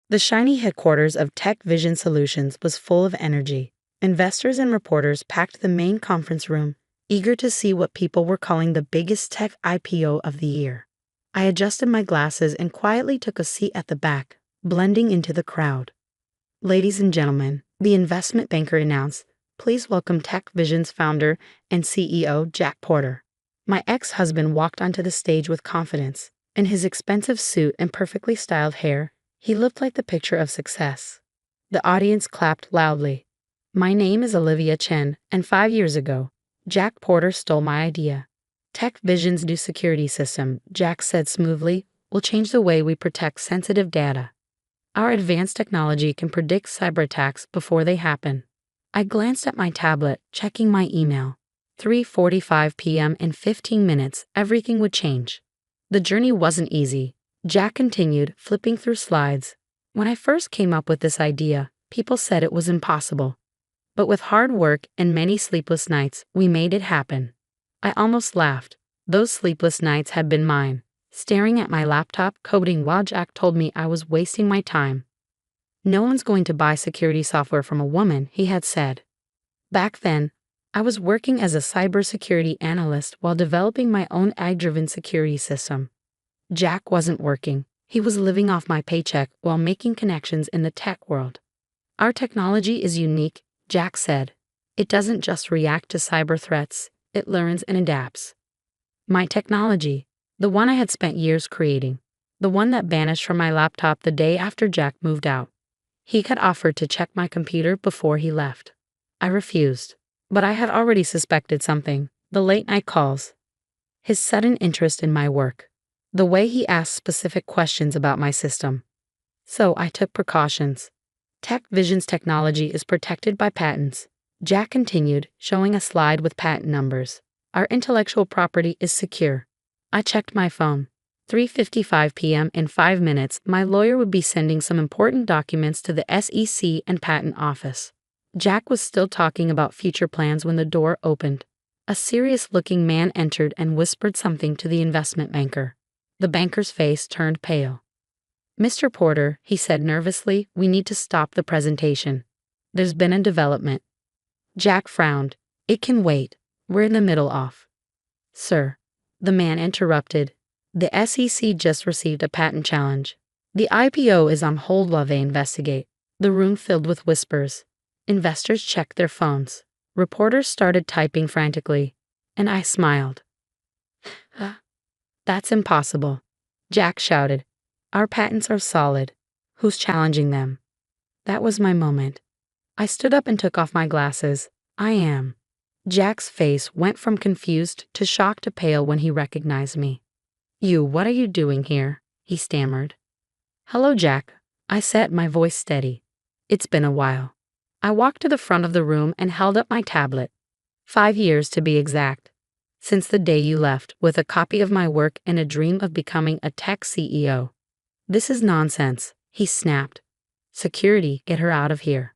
The shiny headquarters of Tech Vision Solutions was full of energy. Investors and reporters packed the main conference room, eager to see what people were calling the biggest tech IPO of the year. I adjusted my glasses and quietly took a seat at the back, blending into the crowd. "Ladies and gentlemen," the investment banker announced, "please welcome Tech Vision's founder and CEO, Jack Porter." My ex-husband walked onto the stage with confidence. In his expensive suit and perfectly styled hair, he looked like the picture of success. The audience clapped loudly. "My name is Olivia Chen, and 5 years ago, Jack Porter stole my idea. Tech Vision's new security system," Jack said smoothly, "will change the way we protect sensitive data. Our advanced technology can predict cyber attacks before they happen." I glanced at my tablet, checking my email. 3:45 p.m. In 15 minutes, everything would change. The journey wasn't easy. Jack continued, flipping through slides. "When I first came up with this idea, people said it was impossible. But with hard work and many sleepless nights, we made it happen." I almost laughed. Those sleepless nights had been mine, staring at my laptop coding while Jack told me I was wasting my time. "No one's going to buy security software from a woman," he had said. Back then, I was working as a cybersecurity analyst while developing my own AI-driven security system. Jack wasn't working. He was living off my paycheck while making connections in the tech world. "Our technology is unique," Jack said. "It doesn't just react to cyber threats, it learns and adapts." My technology, the one I had spent years creating, the one that vanished from my laptop the day after Jack moved out. He had offered to check my computer before he left. I refused, but I had already suspected something: the late-night calls, his sudden interest in my work, the way he asked specific questions about my system. So I took precautions. "Tech Vision's technology is protected by patents," Jack continued, showing a slide with patent numbers. "Our intellectual property is secure." I checked my phone. 3:55 p.m. In 5 minutes, my lawyer would be sending some important documents to the SEC and Patent Office. Jack was still talking about future plans when the door opened. A serious-looking man entered and whispered something to the investment banker. The banker's face turned pale. "Mr. Porter," he said nervously, "we need to stop the presentation. There's been a development." Jack frowned. "It can wait. We're in the middle of." "Sir," the man interrupted, "the SEC just received a patent challenge. The IPO is on hold while they investigate." The room filled with whispers. Investors checked their phones. Reporters started typing frantically, and I smiled. "That's impossible," Jack shouted. "Our patents are solid. Who's challenging them?" That was my moment. I stood up and took off my glasses. "I am." Jack's face went from confused to shocked to pale when he recognized me. What are you doing here?" he stammered. "Hello, Jack," I said, my voice steady. "It's been a while." I walked to the front of the room and held up my tablet. 5 years to be exact. Since the day you left, with a copy of my work and a dream of becoming a tech CEO. "This is nonsense," he snapped. "Security, get her out of here."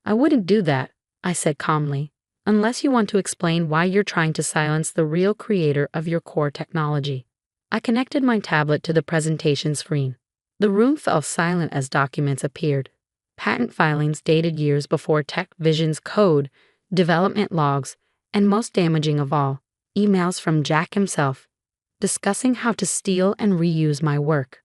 "I wouldn't do that," I said calmly, "unless you want to explain why you're trying to silence the real creator of your core technology." I connected my tablet to the presentation screen. The room fell silent as documents appeared. Patent filings dated years before Tech Vision's code, development logs, and most damaging of all, emails from Jack himself, discussing how to steal and reuse my work.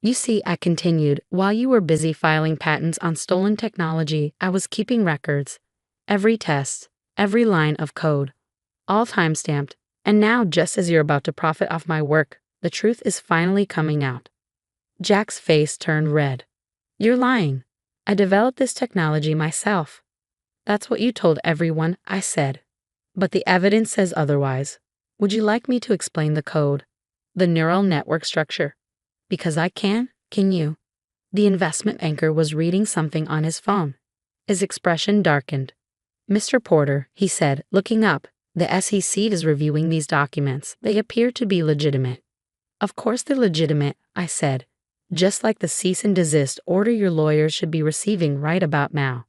"You see," I continued, "while you were busy filing patents on stolen technology, I was keeping records. Every test, every line of code, all time-stamped. And now, just as you're about to profit off my work, the truth is finally coming out." Jack's face turned red. "You're lying. I developed this technology myself." "That's what you told everyone," I said. "But the evidence says otherwise. Would you like me to explain the code, the neural network structure? Because I can you?" The investment banker was reading something on his phone. His expression darkened. "Mr. Porter," he said, looking up, "the SEC is reviewing these documents. They appear to be legitimate." "Of course they're legitimate," I said. "Just like the cease and desist order your lawyers should be receiving right about now."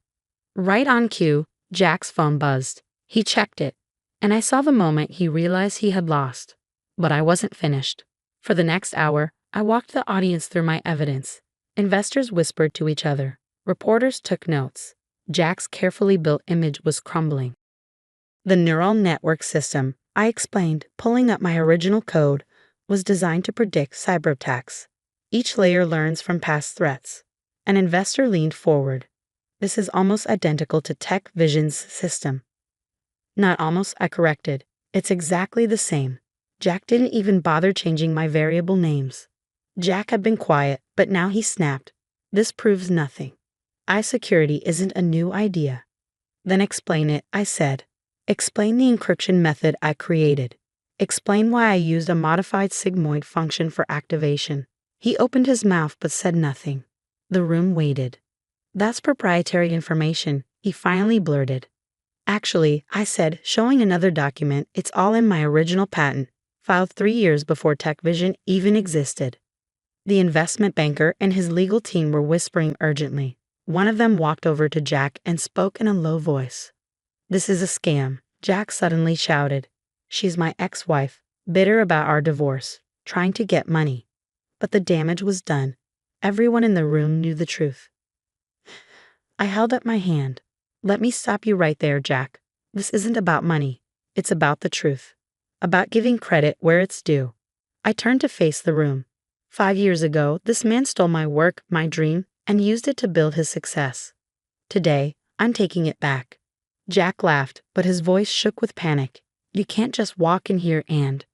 Right on cue, Jack's phone buzzed. He checked it, and I saw the moment he realized he had lost. But I wasn't finished. For the next hour, I walked the audience through my evidence. Investors whispered to each other. Reporters took notes. Jack's carefully built image was crumbling. The neural network system, I explained, pulling up my original code, was designed to predict cyberattacks. Each layer learns from past threats. An investor leaned forward. This is almost identical to Tech Vision's system. Not almost, I corrected. It's exactly the same. Jack didn't even bother changing my variable names. Jack had been quiet, but now he snapped. This proves nothing. I-security isn't a new idea. Then explain it, I said. Explain the encryption method I created. Explain why I used a modified sigmoid function for activation. He opened his mouth but said nothing. The room waited. That's proprietary information, he finally blurted. Actually, I said, showing another document, it's all in my original patent, filed 3 years before TechVision even existed. The investment banker and his legal team were whispering urgently. One of them walked over to Jack and spoke in a low voice. This is a scam, Jack suddenly shouted. She's my ex-wife, bitter about our divorce, trying to get money. But the damage was done. Everyone in the room knew the truth. I held up my hand. Let me stop you right there, Jack. This isn't about money. It's about the truth. About giving credit where it's due. I turned to face the room. 5 years ago, this man stole my work, my dream, and used it to build his success. Today, I'm taking it back. Jack laughed, but his voice shook with panic. You can't just walk in here and...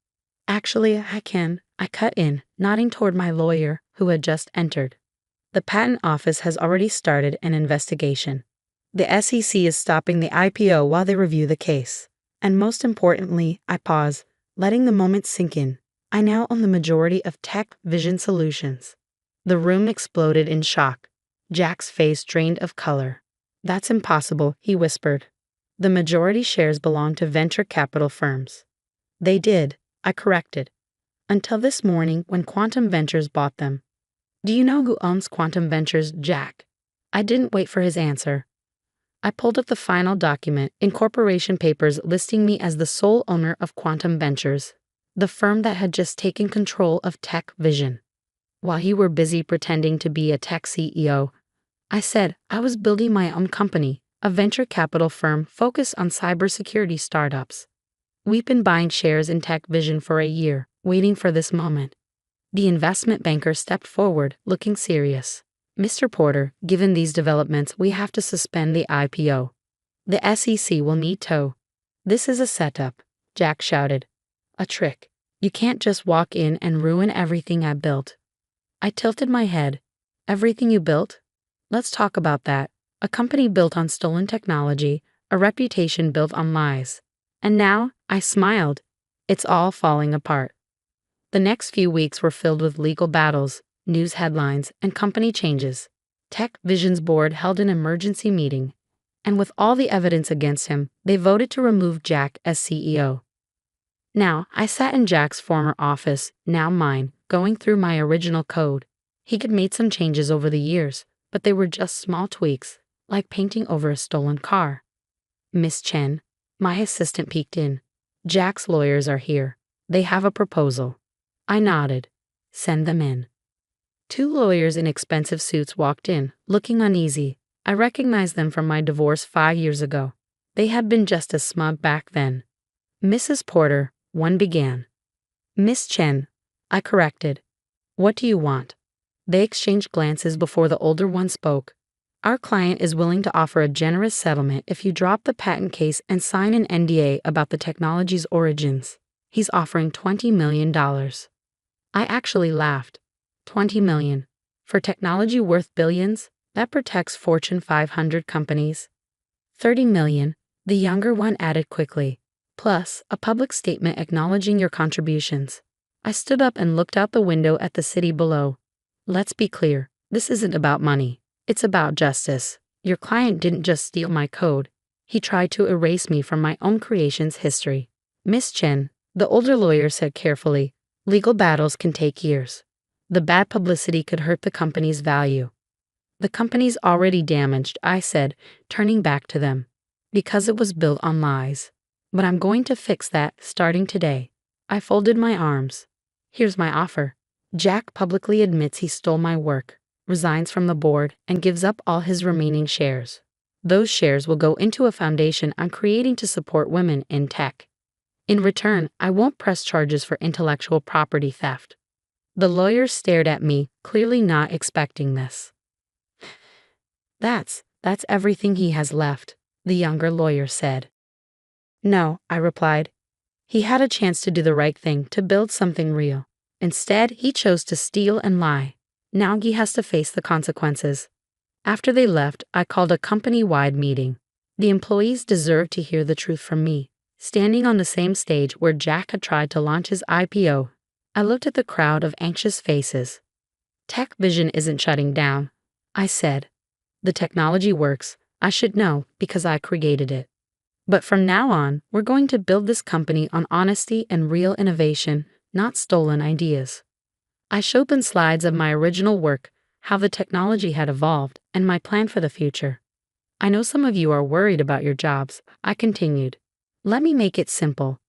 Actually, I can. I cut in, nodding toward my lawyer, who had just entered. The patent office has already started an investigation. The SEC is stopping the IPO while they review the case. And most importantly, I pause, letting the moment sink in. I now own the majority of Tech Vision Solutions. The room exploded in shock. Jack's face drained of color. That's impossible, he whispered. The majority shares belong to venture capital firms. They did, I corrected. Until this morning when Quantum Ventures bought them. Do you know who owns Quantum Ventures, Jack? I didn't wait for his answer. I pulled up the final document, incorporation papers listing me as the sole owner of Quantum Ventures, the firm that had just taken control of Tech Vision. While you were busy pretending to be a tech CEO, I said I was building my own company, a venture capital firm focused on cybersecurity startups. We've been buying shares in Tech Vision for a year, waiting for this moment. The investment banker stepped forward, looking serious. Mr. Porter, given these developments, we have to suspend the IPO. The SEC will need to. This is a setup, Jack shouted. A trick. You can't just walk in and ruin everything I built. I tilted my head. Everything you built? Let's talk about that. A company built on stolen technology, a reputation built on lies. And now, I smiled. It's all falling apart. The next few weeks were filled with legal battles, news headlines, and company changes. Tech Vision's board held an emergency meeting, and with all the evidence against him, they voted to remove Jack as CEO. Now, I sat in Jack's former office, now mine, going through my original code. He had made some changes over the years, but they were just small tweaks, like painting over a stolen car. Miss Chen, my assistant peeked in. Jack's lawyers are here. They have a proposal. I nodded. Send them in. 2 lawyers in expensive suits walked in, looking uneasy. I recognized them from my divorce 5 years ago. They had been just as smug back then. Mrs. Porter, one began. Miss Chen, I corrected. What do you want? They exchanged glances before the older one spoke. Our client is willing to offer a generous settlement if you drop the patent case and sign an NDA about the technology's origins. He's offering $20 million. I actually laughed. $20 million. For technology worth billions, that protects Fortune 500 companies. $30 million, the younger one added quickly. Plus, a public statement acknowledging your contributions. I stood up and looked out the window at the city below. Let's be clear, this isn't about money. It's about justice. Your client didn't just steal my code. He tried to erase me from my own creation's history. Miss Chen, the older lawyer said carefully, legal battles can take years. The bad publicity could hurt the company's value. The company's already damaged, I said, turning back to them. Because it was built on lies. But I'm going to fix that starting today. I folded my arms. Here's my offer. Jack publicly admits he stole my work. resigns from the board, and gives up all his remaining shares. Those shares will go into a foundation I'm creating to support women in tech. In return, I won't press charges for intellectual property theft. The lawyer stared at me, clearly not expecting this. That's everything he has left, the younger lawyer said. No, I replied. He had a chance to do the right thing, to build something real. Instead, he chose to steal and lie. Now he has to face the consequences. After they left, I called a company-wide meeting. The employees deserved to hear the truth from me. Standing on the same stage where Jack had tried to launch his IPO, I looked at the crowd of anxious faces. Tech Vision isn't shutting down, I said. The technology works. I should know because I created it. But from now on, we're going to build this company on honesty and real innovation, not stolen ideas. I showed them slides of my original work, how the technology had evolved, and my plan for the future. I know some of you are worried about your jobs, I continued. Let me make it simple.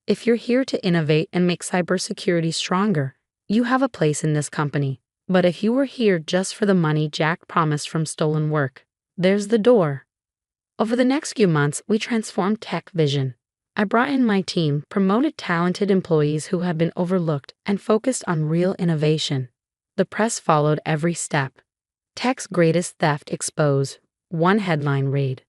If you're here to innovate and make cybersecurity stronger, you have a place in this company. But if you were here just for the money Jack promised from stolen work, there's the door. Over the next few months, we transformed Tech Vision. I brought in my team, promoted talented employees who had been overlooked, and focused on real innovation. The press followed every step. Tech's greatest theft exposed. One headline read.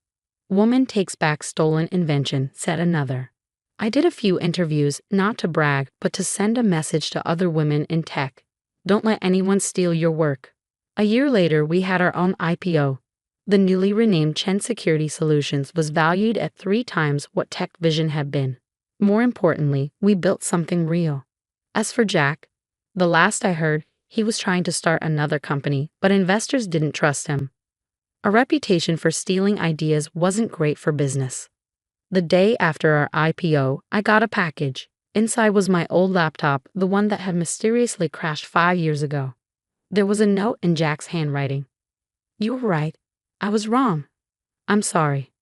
Woman takes back stolen invention, said another. I did a few interviews, not to brag, but to send a message to other women in tech. Don't let anyone steal your work. A year later, we had our own IPO. The newly renamed Chen Security Solutions was valued at 3 times what Tech Vision had been. More importantly, we built something real. As for Jack, the last I heard, he was trying to start another company, but investors didn't trust him. A reputation for stealing ideas wasn't great for business. The day after our IPO, I got a package. Inside was my old laptop, the one that had mysteriously crashed 5 years ago. There was a note in Jack's handwriting. You were right. I was wrong. I'm sorry.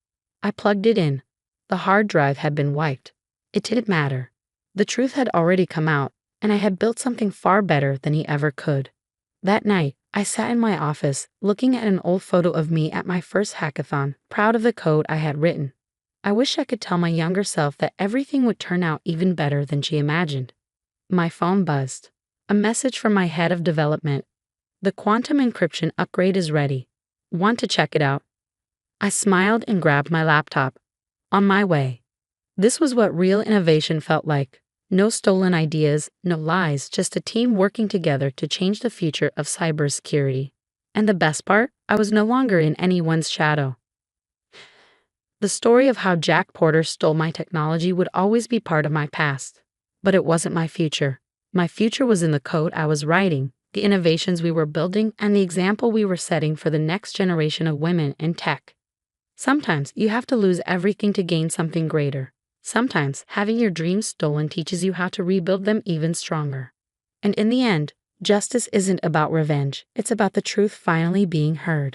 I plugged it in. The hard drive had been wiped. It didn't matter. The truth had already come out, and I had built something far better than he ever could. That night, I sat in my office, looking at an old photo of me at my first hackathon, proud of the code I had written. I wish I could tell my younger self that everything would turn out even better than she imagined. My phone buzzed. A message from my head of development. The quantum encryption upgrade is ready. Want to check it out? I smiled and grabbed my laptop. On my way. This was what real innovation felt like. No stolen ideas, no lies, just a team working together to change the future of cybersecurity. And the best part, I was no longer in anyone's shadow. The story of how Jack Porter stole my technology would always be part of my past. But it wasn't my future. My future was in the code I was writing, the innovations we were building, and the example we were setting for the next generation of women in tech. Sometimes you have to lose everything to gain something greater. Sometimes having your dreams stolen teaches you how to rebuild them even stronger. And in the end, justice isn't about revenge. It's about the truth finally being heard.